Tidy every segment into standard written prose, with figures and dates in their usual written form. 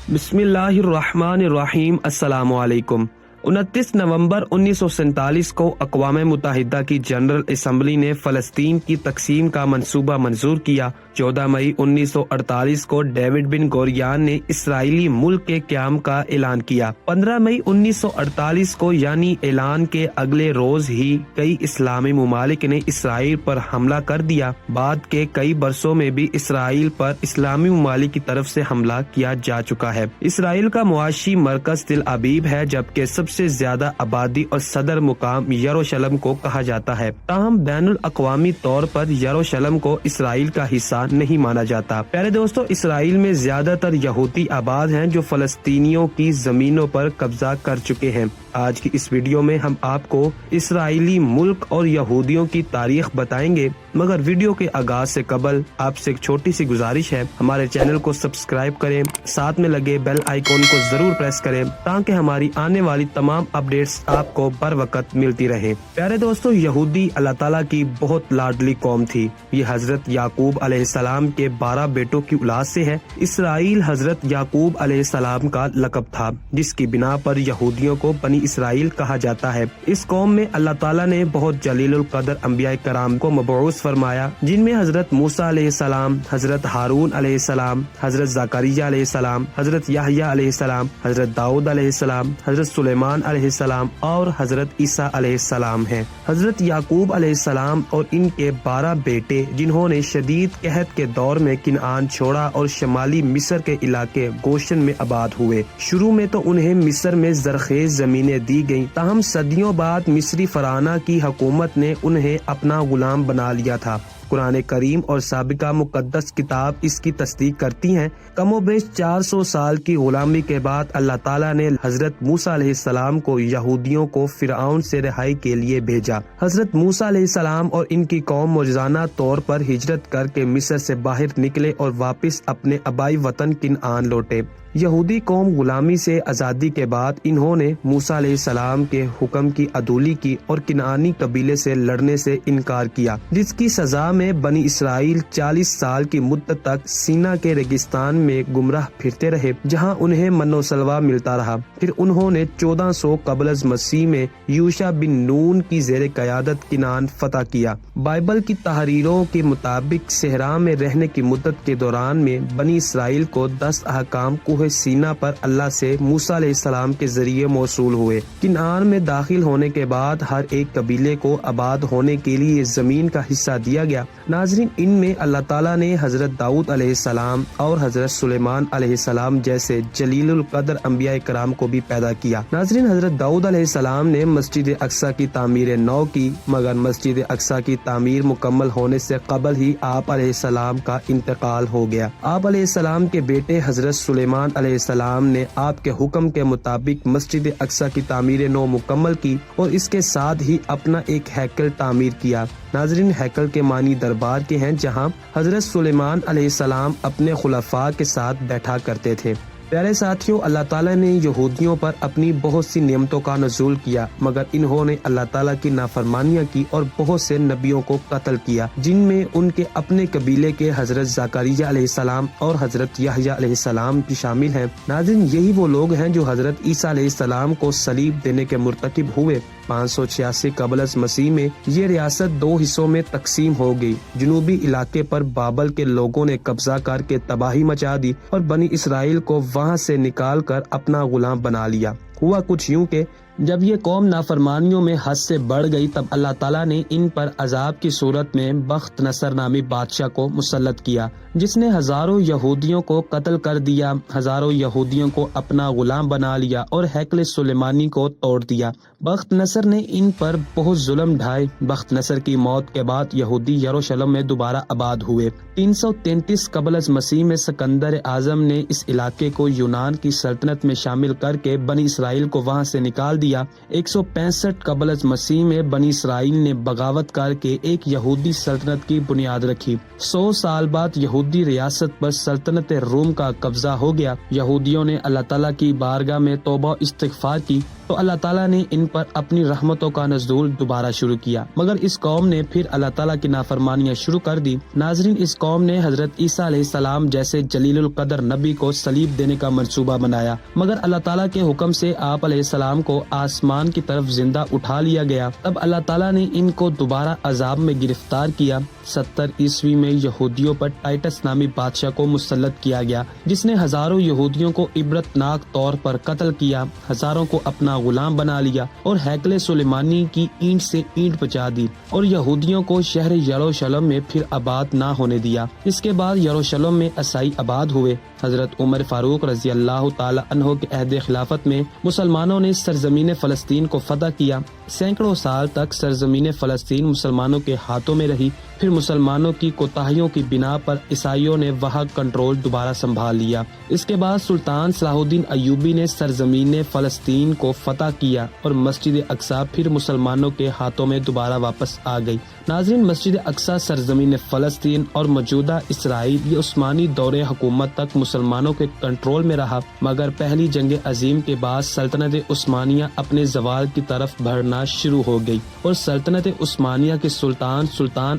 بسم اللہ الرحمن الرحیم۔ السلام علیکم۔ 29 نومبر 1947 کو اقوام متحدہ کی جنرل اسمبلی نے فلسطین کی تقسیم کا منصوبہ منظور کیا۔ 14 مئی 1948 کو ڈیوڈ بن گوریان نے اسرائیلی ملک کے قیام کا اعلان کیا۔ 15 مئی 1948 کو یعنی اعلان کے اگلے روز ہی کئی اسلامی ممالک نے اسرائیل پر حملہ کر دیا۔ بعد کے کئی برسوں میں بھی اسرائیل پر اسلامی ممالک کی طرف سے حملہ کیا جا چکا ہے۔ اسرائیل کا معاشی مرکز تل ابیب ہے، جبکہ سب سے زیادہ آبادی اور صدر مقام یروشلم کو کہا جاتا ہے۔ تاہم بین الاقوامی طور پر یروشلم کو اسرائیل کا حصہ نہیں مانا جاتا۔ پیارے دوستو، اسرائیل میں زیادہ تر یہودی آباد ہیں جو فلسطینیوں کی زمینوں پر قبضہ کر چکے ہیں۔ آج کی اس ویڈیو میں ہم آپ کو اسرائیلی ملک اور یہودیوں کی تاریخ بتائیں گے، مگر ویڈیو کے آغاز سے قبل آپ سے ایک چھوٹی سی گزارش ہے، ہمارے چینل کو سبسکرائب کریں، ساتھ میں لگے بیل آئیکن کو ضرور پریس کریں تاکہ ہماری آنے والی تمام اپڈیٹس آپ کو بر وقت ملتی رہے۔ پیارے دوستو، یہودی اللہ تعالیٰ کی بہت لاڈلی قوم تھی۔ یہ حضرت یعقوب علیہ السلام کے 12 بیٹوں کی اولاد سے ہے۔ اسرائیل حضرت یعقوب علیہ السلام کا لقب تھا، جس کی بنا پر یہودیوں کو بنی اسرائیل کہا جاتا ہے۔ اس قوم میں اللہ تعالیٰ نے بہت جلیل القدر انبیاء کرام کو مبعوث فرمایا، جن میں حضرت موسیٰ علیہ السلام، حضرت ہارون علیہ السلام، حضرت زکریا علیہ السلام، حضرت یحییٰ علیہ السلام، حضرت داؤد علیہ السلام، حضرت سلیمان علیہ السلام اور حضرت عیسیٰ علیہ السلام ہیں۔ حضرت یعقوب علیہ السلام اور ان کے 12 بیٹے، جنہوں نے شدید قحط کے دور میں کنعان چھوڑا اور شمالی مصر کے علاقے گوشن میں آباد ہوئے۔ شروع میں تو انہیں مصر میں زرخیز زمینیں دی گئیں، تاہم صدیوں بعد مصری فراعنہ کی حکومت نے انہیں اپنا غلام بنا لیا تھا۔ قرآن کریم اور سابقہ مقدس کتاب اس کی تصدیق کرتی ہیں۔ کم و بیش 400 سال کی غلامی کے بعد اللہ تعالیٰ نے حضرت موسیٰ علیہ السلام کو یہودیوں کو فرعون سے رہائی کے لیے بھیجا۔ حضرت موسیٰ علیہ السلام اور ان کی قوم معجزانہ طور پر ہجرت کر کے مصر سے باہر نکلے اور واپس اپنے آبائی وطن کنعان لوٹے۔ یہودی قوم غلامی سے آزادی کے بعد انہوں نے موسیٰ علیہ السلام کے حکم کی عدولی کی اور کنعانی قبیلے سے لڑنے سے انکار کیا، جس کی سزا میں بنی اسرائیل 40 سال کی مدت تک سینا کے ریگستان میں گمراہ پھرتے رہے، جہاں انہیں من و سلوہ ملتا رہا۔ پھر انہوں نے 1400 قبل از مسیح میں یوشع بن نون کی زیر قیادت کنعان فتح کیا۔ بائبل کی تحریروں کے مطابق صحرا میں رہنے کی مدت کے دوران میں بنی اسرائیل کو 10 احکام کوہ سینا پر اللہ سے موسیٰ علیہ السلام کے ذریعے موصول ہوئے۔ کنعان میں داخل ہونے کے بعد ہر ایک قبیلے کو آباد ہونے کے لیے زمین کا حصہ دیا گیا۔ ناظرین، ان میں اللہ تعالیٰ نے حضرت داؤد علیہ السلام اور حضرت سلیمان علیہ السلام جیسے جلیل القدر انبیاء کرام کو بھی پیدا کیا۔ ناظرین، حضرت داؤد علیہ السلام نے مسجد اقصیٰ کی تعمیر نو کی، مگر مسجد اقصیٰ کی تعمیر مکمل ہونے سے قبل ہی آپ علیہ السلام کا انتقال ہو گیا۔ آپ علیہ السلام کے بیٹے حضرت سلیمان علیہ السلام نے آپ کے حکم کے مطابق مسجد اقصیٰ کی تعمیر نو مکمل کی اور اس کے ساتھ ہی اپنا ایک ہیکل تعمیر کیا۔ ناظرین، ہیکل کے معنی دربار کے ہیں، جہاں حضرت سلیمان علیہ السلام اپنے خلفاء کے ساتھ بیٹھا کرتے تھے۔ پیارے ساتھیوں، اللہ تعالیٰ نے یہودیوں پر اپنی بہت سی نعمتوں کا نزول کیا، مگر انہوں نے اللہ تعالیٰ کی نافرمانیاں کی اور بہت سے نبیوں کو قتل کیا، جن میں ان کے اپنے قبیلے کے حضرت زکریا علیہ السلام اور حضرت یحییٰ علیہ السلام بھی شامل ہیں۔ ناظرین، یہی وہ لوگ ہیں جو حضرت عیسیٰ علیہ السلام کو صلیب دینے کے مرتکب ہوئے۔ 586 قبل از مسیح میں یہ ریاست 2 حصوں میں تقسیم ہو گئی۔ جنوبی علاقے پر بابل کے لوگوں نے قبضہ کر کے تباہی مچا دی اور بنی اسرائیل کو وہاں سے نکال کر اپنا غلام بنا لیا۔ ہوا کچھ یوں کہ جب یہ قوم نافرمانیوں میں حد سے بڑھ گئی، تب اللہ تعالیٰ نے ان پر عذاب کی صورت میں بخت نصر نامی بادشاہ کو مسلط کیا، جس نے ہزاروں یہودیوں کو قتل کر دیا، ہزاروں یہودیوں کو اپنا غلام بنا لیا اور ہیکل سلیمانی کو توڑ دیا۔ بخت نصر نے ان پر بہت ظلم ڈھائے۔ بخت نصر کی موت کے بعد یہودی یروشلم میں دوبارہ آباد ہوئے۔ 333 قبل از مسیح میں سکندر اعظم نے اس علاقے کو یونان کی سلطنت میں شامل کر کے بنی اسرائیل کو وہاں سے نکال دیا۔ 165 قبل از مسیح میں بنی اسرائیل نے بغاوت کر کے ایک یہودی سلطنت کی بنیاد رکھی۔ 100 سال بعد یہودی ریاست پر سلطنت روم کا قبضہ ہو گیا۔ یہودیوں نے اللہ تعالیٰ کی بارگاہ میں توبہ و استغفار کی تو اللہ تعالیٰ نے ان پر اپنی رحمتوں کا نزول دوبارہ شروع کیا، مگر اس قوم نے پھر اللہ تعالیٰ کی نافرمانیاں شروع کر دی۔ ناظرین، اس قوم نے حضرت عیسیٰ علیہ السلام جیسے جلیل القدر نبی کو صلیب دینے کا منصوبہ بنایا، مگر اللہ تعالیٰ کے حکم سے آپ علیہ السلام کو آسمان کی طرف زندہ اٹھا لیا گیا۔ تب اللہ تعالیٰ نے ان کو دوبارہ عذاب میں گرفتار کیا۔ 70 عیسوی میں یہودیوں پر ٹائٹس نامی بادشاہ کو مسلط کیا گیا، جس نے ہزاروں یہودیوں کو عبرتناک طور پر قتل کیا، ہزاروں کو اپنا غلام بنا لیا اور ہیکل سلیمانی کی اینٹ سے اینٹ بچا دی، اور یہودیوں کو شہر یروشلم میں پھر آباد نہ ہونے دیا۔ اس کے بعد یروشلم میں عیسائی آباد ہوئے۔ حضرت عمر فاروق رضی اللہ تعالی عنہ کے عہد خلافت میں مسلمانوں نے سرزمین فلسطین کو فتح کیا۔ سینکڑوں سال تک سرزمین فلسطین مسلمانوں کے ہاتھوں میں رہی۔ پھر مسلمانوں کی کوتاہیوں کی بنا پر عیسائیوں نے وہاں کنٹرول دوبارہ سنبھال لیا۔ اس کے بعد سلطان صلاح الدین ایوبی نے سرزمین فلسطین کو فتح کیا اور مسجد اقصی پھر مسلمانوں کے ہاتھوں میں دوبارہ واپس آ گئی۔ ناظرین، مسجد اقصی سرزمین فلسطین اور موجودہ اسرائیل یہ عثمانی دور حکومت تک مسلمانوں کے کنٹرول میں رہا، مگر پہلی جنگ عظیم کے بعد سلطنت عثمانیہ اپنے زوال کی طرف بڑھنا شروع ہو گئی، اور سلطنت عثمانیہ کے سلطان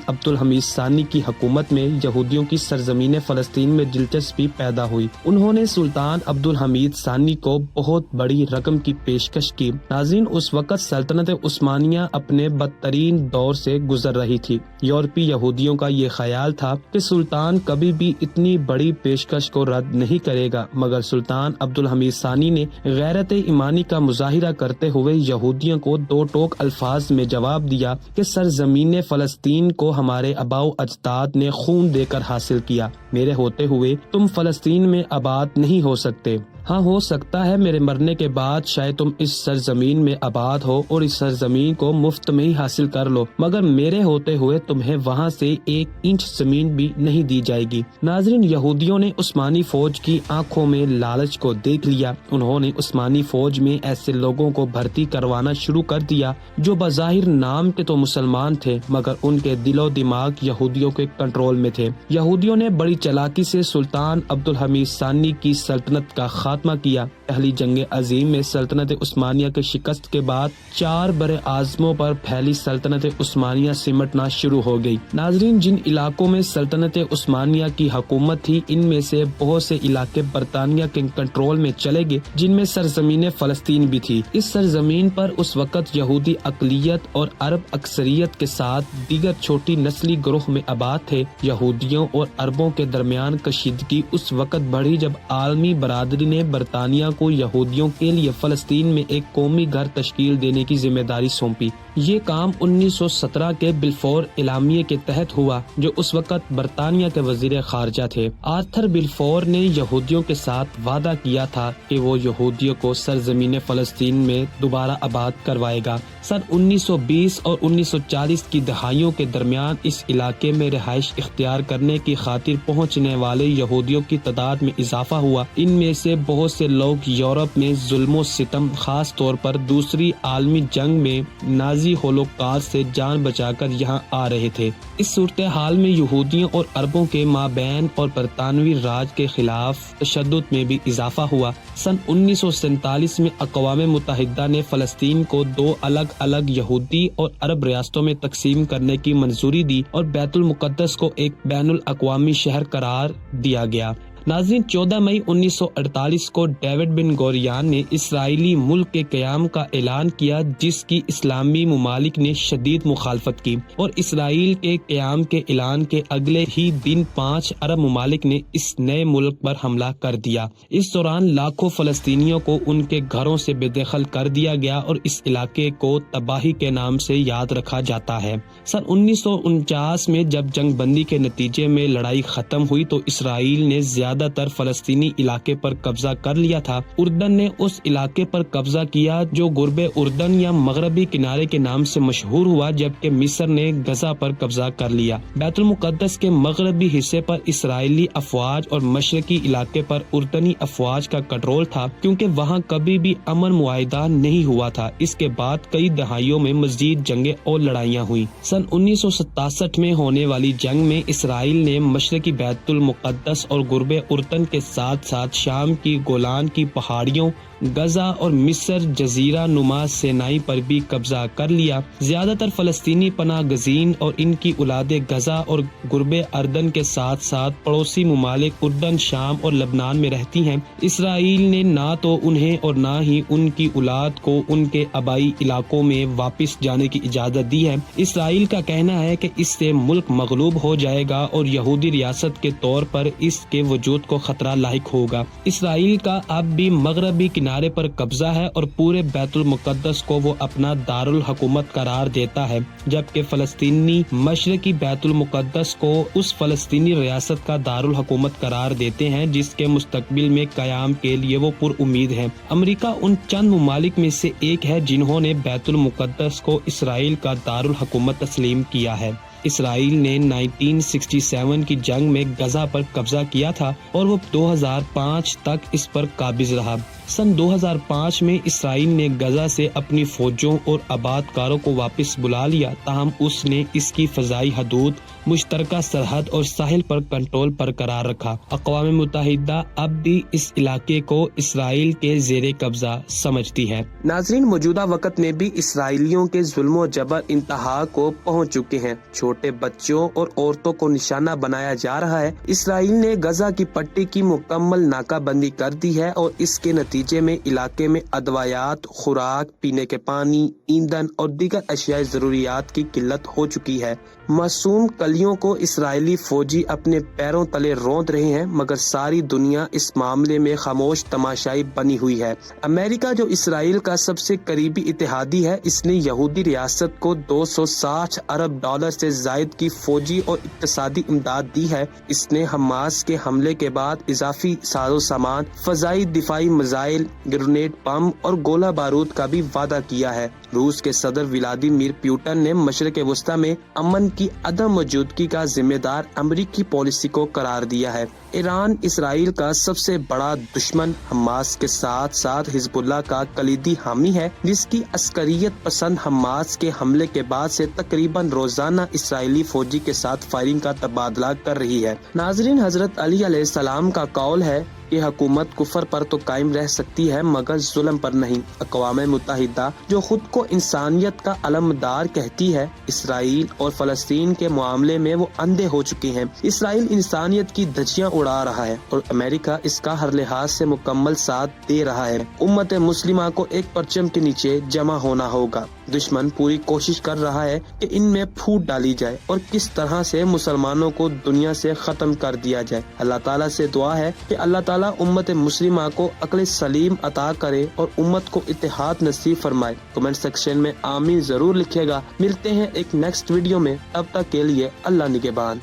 عبد الحمید ثانی کی حکومت میں یہودیوں کی سرزمین فلسطین میں دلچسپی پیدا ہوئی۔ انہوں نے سلطان عبد الحمید ثانی کو بہت بڑی رقم کی پیشکش کی۔ ناظرین، اس وقت سلطنت عثمانیہ اپنے بدترین دور سے گزر رہی تھی۔ یورپی یہودیوں کا یہ خیال تھا کہ سلطان کبھی بھی اتنی بڑی پیشکش کو رد نہیں کرے گا، مگر سلطان عبد الحمید ثانی نے غیرت ایمانی کا مظاہرہ کرتے ہوئے یہودیوں کو دو ٹوک الفاظ میں جواب دیا کہ سرزمین فلسطین کو ہمارے آباء و اجداد نے خون دے کر حاصل کیا، میرے ہوتے ہوئے تم فلسطین میں آباد نہیں ہو سکتے۔ ہاں، ہو سکتا ہے میرے مرنے کے بعد شاید تم اس سرزمین میں آباد ہو اور اس سرزمین کو مفت میں ہی حاصل کر لو، مگر میرے ہوتے ہوئے تمہیں وہاں سے ایک انچ زمین بھی نہیں دی جائے گی۔ ناظرین، یہودیوں نے عثمانی فوج کی آنکھوں میں لالچ کو دیکھ لیا۔ انہوں نے عثمانی فوج میں ایسے لوگوں کو بھرتی کروانا شروع کر دیا جو بظاہر نام کے تو مسلمان تھے، مگر ان کے دل و دماغ یہودیوں کے کنٹرول میں تھے۔ یہودیوں نے بڑی چالاکی سے سلطان عبد الحمید ثانی کی سلطنت کا خاتمہ کیا۔ پہلی جنگ عظیم میں سلطنت عثمانیہ کے شکست کے بعد 4 بر اعظموں پر پھیلی سلطنت عثمانیہ سمٹنا شروع ہو گئی۔ ناظرین، جن علاقوں میں سلطنت عثمانیہ کی حکومت تھی، ان میں سے بہت سے علاقے برطانیہ کے کنٹرول میں چلے گئے، جن میں سرزمین فلسطین بھی تھی۔ اس سرزمین پر اس وقت یہودی اقلیت اور عرب اکثریت کے ساتھ دیگر چھوٹی نسلی گروہ میں آباد تھے۔ یہودیوں اور عربوں کے درمیان کشیدگی اس وقت بڑھی جب عالمی برادری نے برطانیہ کو یہودیوں کے لیے فلسطین میں ایک قومی گھر تشکیل دینے کی ذمہ داری سونپی۔ یہ کام 1917 کے بلفور اعلامیے کے تحت ہوا، جو اس وقت برطانیہ کے وزیر خارجہ تھے۔ آرتھر بلفور نے یہودیوں کے ساتھ وعدہ کیا تھا کہ وہ یہودیوں کو سرزمین فلسطین میں دوبارہ آباد کروائے گا۔ سن 1920 اور 1940 کی دہائیوں کے درمیان اس علاقے میں رہائش اختیار کرنے کی خاطر پہنچنے والے یہودیوں کی تعداد میں اضافہ ہوا۔ ان میں سے بہت سے لوگ یورپ میں ظلم و ستم، خاص طور پر دوسری عالمی جنگ میں نازی ہولوکاسٹ سے جان بچا کر یہاں آ رہے تھے۔ اس صورتحال میں یہودیوں اور عربوں کے مابین اور برطانوی راج کے خلاف تشدد میں بھی اضافہ ہوا۔ سن 1947 میں اقوام متحدہ نے فلسطین کو 2 الگ الگ یہودی اور عرب ریاستوں میں تقسیم کرنے کی منظوری دی اور بیت المقدس کو ایک بین الاقوامی شہر قرار دیا گیا۔ ناظرین، 14 مئی 1948 کو ڈیوڈ بن گوریان نے اسرائیلی ملک کے قیام کا اعلان کیا، جس کی اسلامی ممالک نے شدید مخالفت کی، اور اسرائیل کے قیام کے اعلان کے اگلے ہی دن 5 عرب ممالک نے اس نئے ملک پر حملہ کر دیا۔ اس دوران لاکھوں فلسطینیوں کو ان کے گھروں سے بے دخل کر دیا گیا اور اس علاقے کو تباہی کے نام سے یاد رکھا جاتا ہے۔ سن 1949 میں جب جنگ بندی کے نتیجے میں لڑائی ختم ہوئی تو اسرائیل نے زیادہ تر فلسطینی علاقے پر قبضہ کر لیا تھا۔ اردن نے اس علاقے پر قبضہ کیا جو غرب اردن یا مغربی کنارے کے نام سے مشہور ہوا، جبکہ مصر نے غزہ پر قبضہ کر لیا۔ بیت المقدس کے مغربی حصے پر اسرائیلی افواج اور مشرقی علاقے پر اردنی افواج کا کنٹرول تھا، کیونکہ وہاں کبھی بھی امن معاہدہ نہیں ہوا تھا۔ اس کے بعد کئی دہائیوں میں مزید جنگیں اور لڑائیاں ہوئیں۔ سن 1967 میں ہونے والی جنگ میں اسرائیل نے مشرقی بیت المقدس اور غرب اردن کے ساتھ ساتھ شام کی گولان کی پہاڑیوں، غزہ اور مصر جزیرہ نما سینائی پر بھی قبضہ کر لیا۔ زیادہ تر فلسطینی پناہ گزین اور ان کی اولادیں غزہ اور قرب اردن کے ساتھ ساتھ پڑوسی ممالک اردن، شام اور لبنان میں رہتی ہیں۔ اسرائیل نے نہ تو انہیں اور نہ ہی ان کی اولاد کو ان کے آبائی علاقوں میں واپس جانے کی اجازت دی ہے۔ اسرائیل کا کہنا ہے کہ اس سے ملک مغلوب ہو جائے گا اور یہودی ریاست کے طور پر اس کے وجود کو خطرہ لاحق ہوگا۔ اسرائیل کا اب بھی مغربی کنارے پر قبضہ ہے اور پورے بیت المقدس کو وہ اپنا دارالحکومت قرار دیتا ہے، جبکہ فلسطینی مشرقی بیت المقدس کو اس فلسطینی ریاست کا دارالحکومت قرار دیتے ہیں جس کے مستقبل میں قیام کے لیے وہ پر امید ہیں۔ امریکہ ان چند ممالک میں سے ایک ہے جنہوں نے بیت المقدس کو اسرائیل کا دارالحکومت تسلیم کیا ہے۔ اسرائیل نے 1967 کی جنگ میں غزہ پر قبضہ کیا تھا اور وہ 2005 تک اس پر قابض رہا۔ سن 2005 میں اسرائیل نے غزہ سے اپنی فوجوں اور آباد کاروں کو واپس بلا لیا، تاہم اس نے اس کی فضائی حدود، مشترکہ سرحد اور ساحل پر کنٹرول برقرار رکھا۔ اقوام متحدہ اب بھی اس علاقے کو اسرائیل کے زیر قبضہ سمجھتی ہے۔ ناظرین، موجودہ وقت میں بھی اسرائیلیوں کے ظلم و جبر انتہا کو پہنچ چکے ہیں۔ چھوٹے بچوں اور عورتوں کو نشانہ بنایا جا رہا ہے۔ اسرائیل نے غزہ کی پٹی کی مکمل ناکہ بندی کر دی ہے اور اس کے نتیجے میں علاقے میں ادویات، خوراک، پینے کے پانی، ایندھن اور دیگر اشیاء ضروریات کی قلت ہو چکی ہے۔ معصوم کلیوں کو اسرائیلی فوجی اپنے پیروں تلے روند رہے ہیں، مگر ساری دنیا اس معاملے میں خاموش تماشائی بنی ہوئی ہے۔ امریکہ جو اسرائیل کا سب سے قریبی اتحادی ہے، اس نے یہودی ریاست کو $260 ارب سے زائد کی فوجی اور اقتصادی امداد دی ہے۔ اس نے حماس کے حملے کے بعد اضافی ساز و سامان، فضائی دفاعی میزائل، گرینیڈ بم اور گولہ بارود کا بھی وعدہ کیا ہے۔ روس کے صدر ولادیمیر پوٹن نے مشرق وسطی میں امن کی عدم موجودگی کا ذمہ دار امریکی پالیسی کو قرار دیا ہے۔ ایران اسرائیل کا سب سے بڑا دشمن حماس کے ساتھ ساتھ حزب اللہ کا کلیدی حامی ہے، جس کی عسکریت پسند حماس کے حملے کے بعد سے تقریباً روزانہ اسرائیلی فوجی کے ساتھ فائرنگ کا تبادلہ کر رہی ہے۔ ناظرین، حضرت علی علیہ السلام کا قول ہے کہ حکومت کفر پر تو قائم رہ سکتی ہے مگر ظلم پر نہیں۔ اقوام متحدہ جو خود کو انسانیت کا علمدار کہتی ہے، اسرائیل اور فلسطین کے معاملے میں وہ اندھے ہو چکے ہیں۔ اسرائیل انسانیت کی دھجیاں اڑا رہا ہے اور امریکہ اس کا ہر لحاظ سے مکمل ساتھ دے رہا ہے۔ امت مسلمہ کو ایک پرچم کے نیچے جمع ہونا ہوگا۔ دشمن پوری کوشش کر رہا ہے کہ ان میں پھوٹ ڈالی جائے اور کس طرح سے مسلمانوں کو دنیا سے ختم کر دیا جائے۔ اللہ تعالیٰ سے دعا ہے کہ اللہ تعالیٰ امت مسلمہ کو عقل سلیم عطا کرے اور امت کو اتحاد نصیب فرمائے۔ کمنٹ سیکشن میں آمین ضرور لکھے گا۔ ملتے ہیں ایک نیکسٹ ویڈیو میں، تب تک کے لیے اللہ نگہبان۔